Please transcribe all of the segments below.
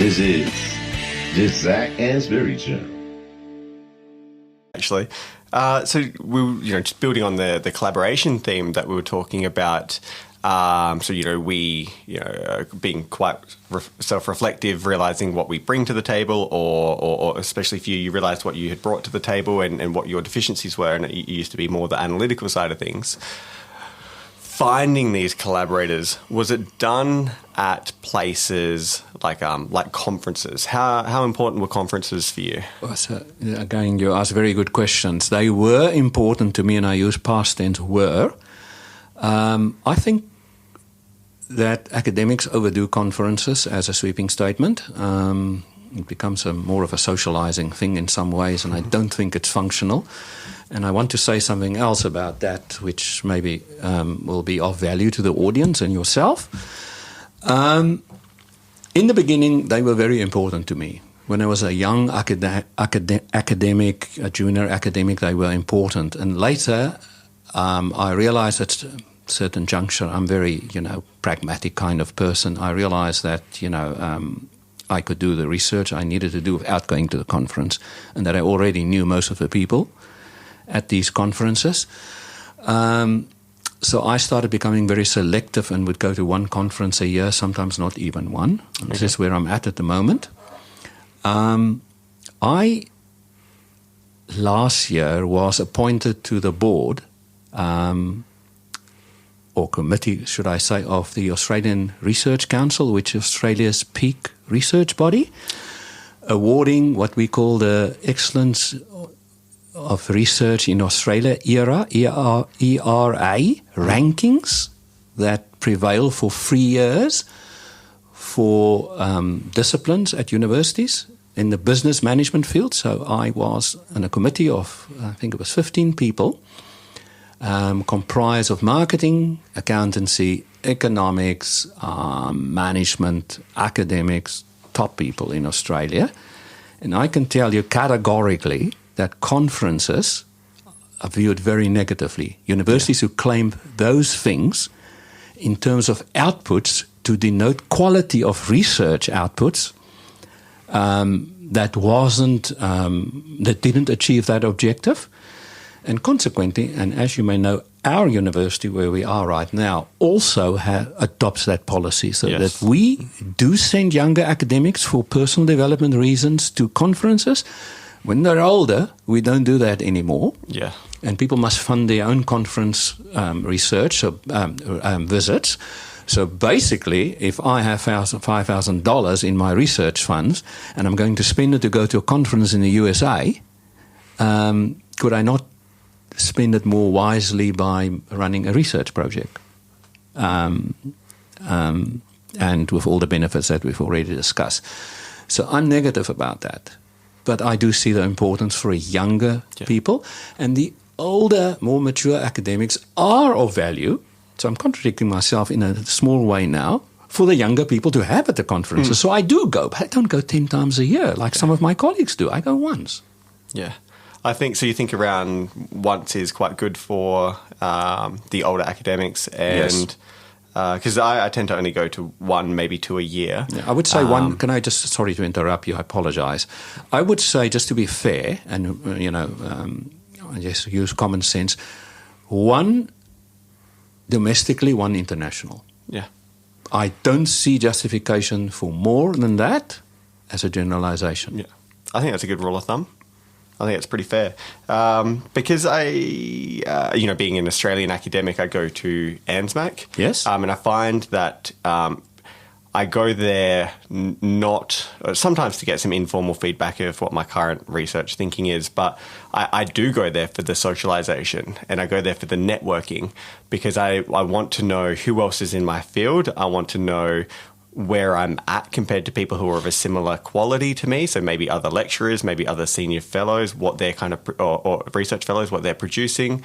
This is Just Zach and Spirit Show. Actually, so we were, just building on the collaboration theme that we were talking about. We being quite self-reflective, realizing what we bring to the table, or especially if you realized what you had brought to the table and what your deficiencies were, and it used to be more the analytical side of things. Finding these collaborators, was it done at places like conferences? How important were conferences for you? So, again, you ask very good questions. They were important to me, and I use past tense were. I think that academics overdo conferences as a sweeping statement. It becomes more of a socializing thing in some ways, and I don't think it's functional. And I want to say something else about that, which maybe will be of value to the audience and yourself. In the beginning, they were very important to me. When I was a young academic, a junior academic, they were important. And later, I realized at a certain juncture, I'm very, pragmatic kind of person. I realized that, I could do the research I needed to do without going to the conference, and that I already knew most of the people at these conferences. So I started becoming very selective and would go to one conference a year, sometimes not even one. Okay. This is where I'm at the moment. I, last year, was appointed to the board, or committee, should I say, of the Australian Research Council, which is Australia's peak research body, awarding what we call the Excellence of Research in Australia ERA rankings that prevail for 3 years for disciplines at universities in the business management field. So I was in a committee of, I think it was 15 people, comprised of marketing, accountancy, economics, management, academics, top people in Australia. And I can tell you categorically that conferences are viewed very negatively. Universities who claim those things in terms of outputs to denote quality of research outputs that didn't achieve that objective. And consequently, and as you may know, our university where we are right now also adopts that policy, so that we do send younger academics for personal development reasons to conferences. When they're older, we don't do that anymore. Yeah. And people must fund their own conference research, visits. So basically, if I have $5,000 in my research funds and I'm going to spend it to go to a conference in the USA, could I not spend it more wisely by running a research project? And with all the benefits that we've already discussed. So I'm negative about that. But I do see the importance for younger people. And the older, more mature academics are of value. So I'm contradicting myself in a small way now, for the younger people to have at the conferences. So I do go, but I don't go 10 times a year like some of my colleagues do. I go once. Yeah. I think so. You think around once is quite good for the older academics, and because I tend to only go to one, maybe two a year. Yeah, I would say one. Can I just, sorry to interrupt you, I apologize. I would say, just to be fair, and I just use common sense, one domestically, one international. Yeah. I don't see justification for more than that as a generalization. Yeah. I think that's a good rule of thumb. I think it's pretty fair. Because being an Australian academic, I go to ANZMAC. Yes. And I find that I go there sometimes to get some informal feedback of what my current research thinking is, but I do go there for the socialization, and I go there for the networking, because I want to know who else is in my field. I want to know where I'm at compared to people who are of a similar quality to me. So maybe other lecturers, maybe other senior fellows, what they're or research fellows, what they're producing.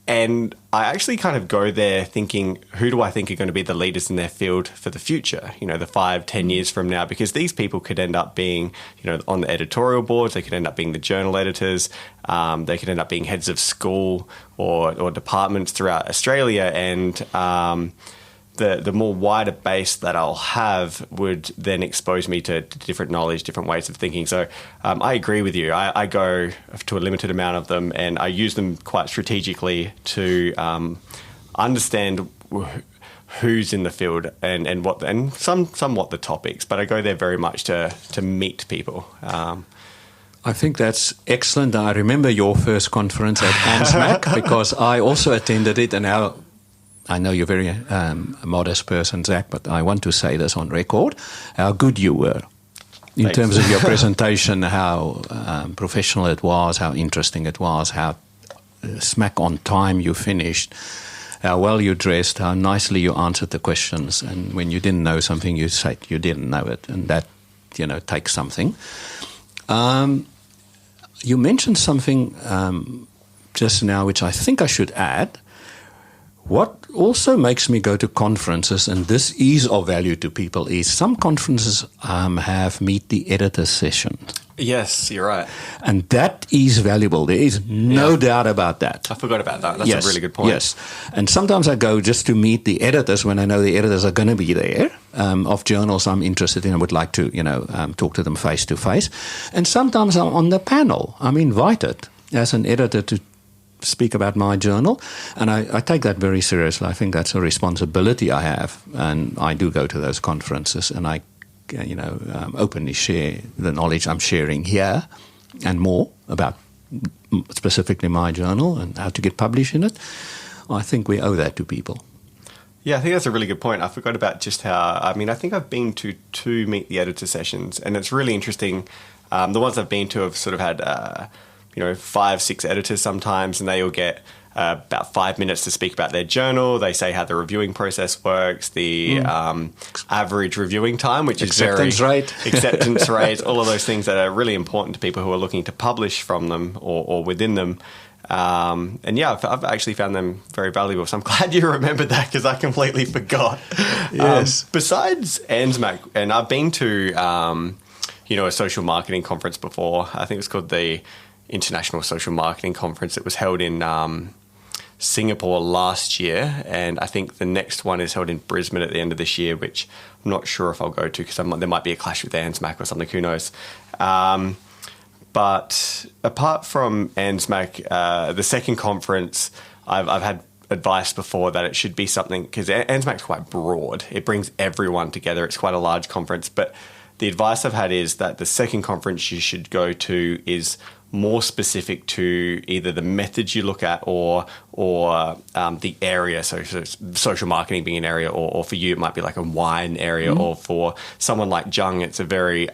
And I actually kind of go there thinking, who do I think are going to be the leaders in their field for the future, the 5-10 years from now? Because these people could end up being, on the editorial boards, they could end up being the journal editors, they could end up being heads of school or departments throughout Australia. And the more wider base that I'll have would then expose me to different knowledge, different ways of thinking. So I agree with you. I go to a limited amount of them, and I use them quite strategically to understand who's in the field and what somewhat the topics. But I go there very much to meet people. I think that's excellent. I remember your first conference at ANZMAC because I also attended it, and I know you're a very modest person, Zach, but I want to say this on record, how good you were in Thanks. terms of your presentation, how professional it was, how interesting it was, how smack on time you finished, how well you dressed, how nicely you answered the questions. And when you didn't know something, you said you didn't know it. And that, takes something. You mentioned something just now, which I think I should add. What also makes me go to conferences, and this is of value to people, is some conferences have meet the editor sessions. Yes, you're right. And that is valuable. There is no doubt about that. I forgot about that. That's a really good point. Yes. And sometimes I go just to meet the editors when I know the editors are going to be there of journals I'm interested in. I would like to, talk to them face to face. And sometimes I'm on the panel. I'm invited as an editor to speak about my journal, and I take that very seriously. I think that's a responsibility I have, and I do go to those conferences, and I, openly share the knowledge I'm sharing here and more about specifically my journal and how to get published in it. I think we owe that to people. Yeah, I think that's a really good point. I forgot about just how, I think I've been to 2 Meet the Editor sessions, and it's really interesting. The ones I've been to have sort of had 5, 6 editors sometimes, and they all get about 5 minutes to speak about their journal. They say how the reviewing process works, the average reviewing time, which is acceptance rate, all of those things that are really important to people who are looking to publish from them or within them. I've actually found them very valuable. So I'm glad you remembered that because I completely forgot. Yes. Besides ANZMAC, and I've been to a social marketing conference before. I think it was called the International Social Marketing Conference. It was held in Singapore last year, and I think the next one is held in Brisbane at the end of this year, which I'm not sure if I'll go to because there might be a clash with ANZMAC or something, who knows. But apart from ANZMAC, the second conference, I've had advice before that it should be something, because ANZMAC's quite broad. It brings everyone together. It's quite a large conference, but the advice I've had is that the second conference you should go to is more specific to either the methods you look at or the area. So social marketing being an area, or for you it might be like a wine area, or for someone like Jung, it's a very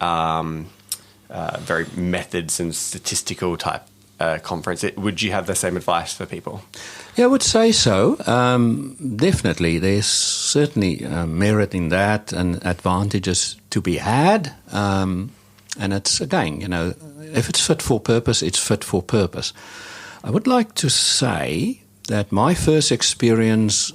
very methods and statistical type conference. Would you have the same advice for people? Yeah, I would say so. Definitely. There's certainly merit in that and advantages to be had. And it's, again, if it's fit for purpose, it's fit for purpose. I would like to say that my first experience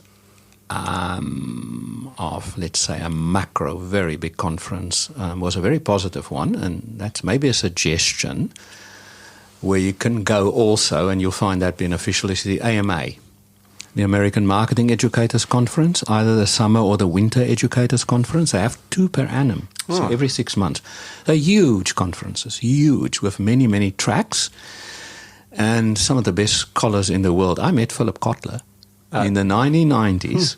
of, let's say, a macro, very big conference was a very positive one, and that's maybe a suggestion where you can go also, and you'll find that beneficial, is the AMA, the American Marketing Educators Conference, either the summer or the winter educators conference. They have 2 per annum, so every 6 months. They're huge conferences, huge, with many, many tracks, and some of the best scholars in the world. I met Philip Kotler in the 1990s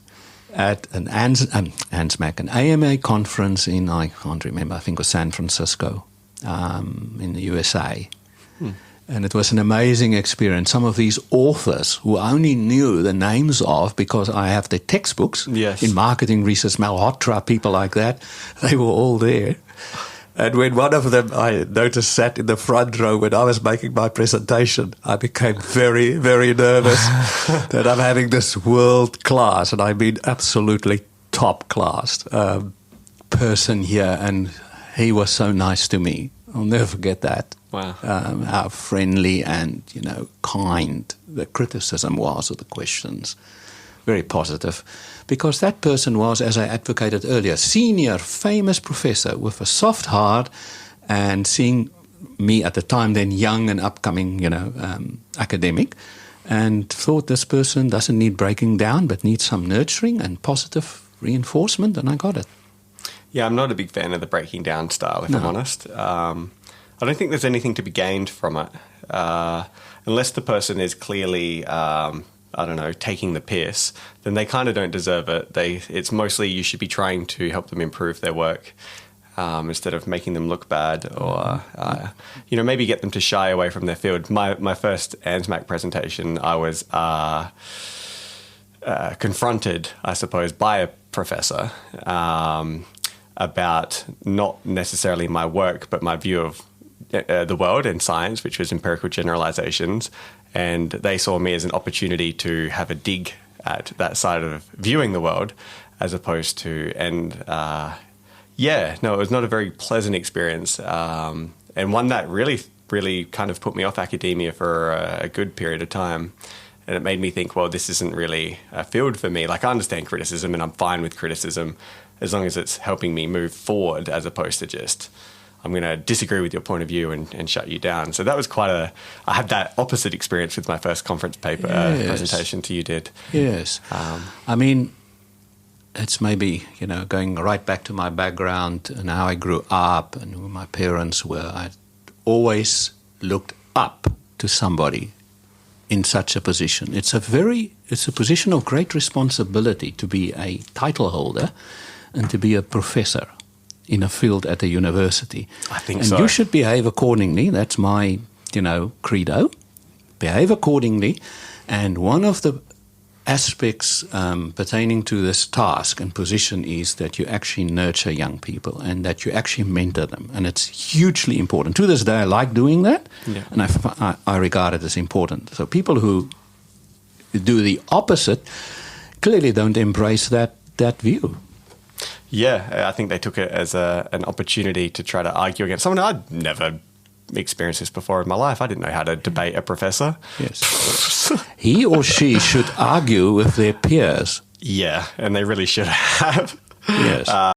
at an ANZMAC, an AMA conference in, I can't remember, I think it was San Francisco in the USA. And it was an amazing experience. Some of these authors who I only knew the names of because I have the textbooks in marketing research, Malhotra, people like that, they were all there. And when one of them, I noticed, sat in the front row when I was making my presentation, I became very, very nervous that I'm having this world class, and I mean absolutely top class person here. And he was so nice to me. I'll never forget that. Wow. How friendly and, kind the criticism was of the questions. Very positive. Because that person was, as I advocated earlier, senior, famous professor with a soft heart, and seeing me at the time then young and upcoming, academic, and thought this person doesn't need breaking down but needs some nurturing and positive reinforcement, and I got it. Yeah, I'm not a big fan of the breaking down style, if I'm honest. I don't think there's anything to be gained from it. Unless the person is clearly, taking the piss, then they kind of don't deserve it. It's mostly you should be trying to help them improve their work instead of making them look bad or, maybe get them to shy away from their field. My first ANZMAC presentation, I was confronted, I suppose, by a professor about not necessarily my work, but my view of the world and science, which was empirical generalizations. And they saw me as an opportunity to have a dig at that side of viewing the world as opposed to, it was not a very pleasant experience. And one that really, really kind of put me off academia for a good period of time. And it made me think, well, this isn't really a field for me. Like, I understand criticism and I'm fine with criticism as long as it's helping me move forward as opposed to just, I'm going to disagree with your point of view and shut you down. So that was I had that opposite experience with my first conference paper presentation to you did. Yes. It's maybe, going right back to my background and how I grew up and who my parents were. I always looked up to somebody in such a position. It's a position of great responsibility to be a title holder and to be a professor in a field at a university. I think and so. And you should behave accordingly. That's my, credo. Behave accordingly. And one of the aspects pertaining to this task and position is that you actually nurture young people and that you actually mentor them. And it's hugely important. To this day, I like doing that, and I regard it as important. So people who do the opposite clearly don't embrace that view. Yeah, I think they took it as an opportunity to try to argue against someone. I'd never experienced this before in my life. I didn't know how to debate a professor. Yes. He or she should argue with their peers. Yeah, and they really should have. Yes.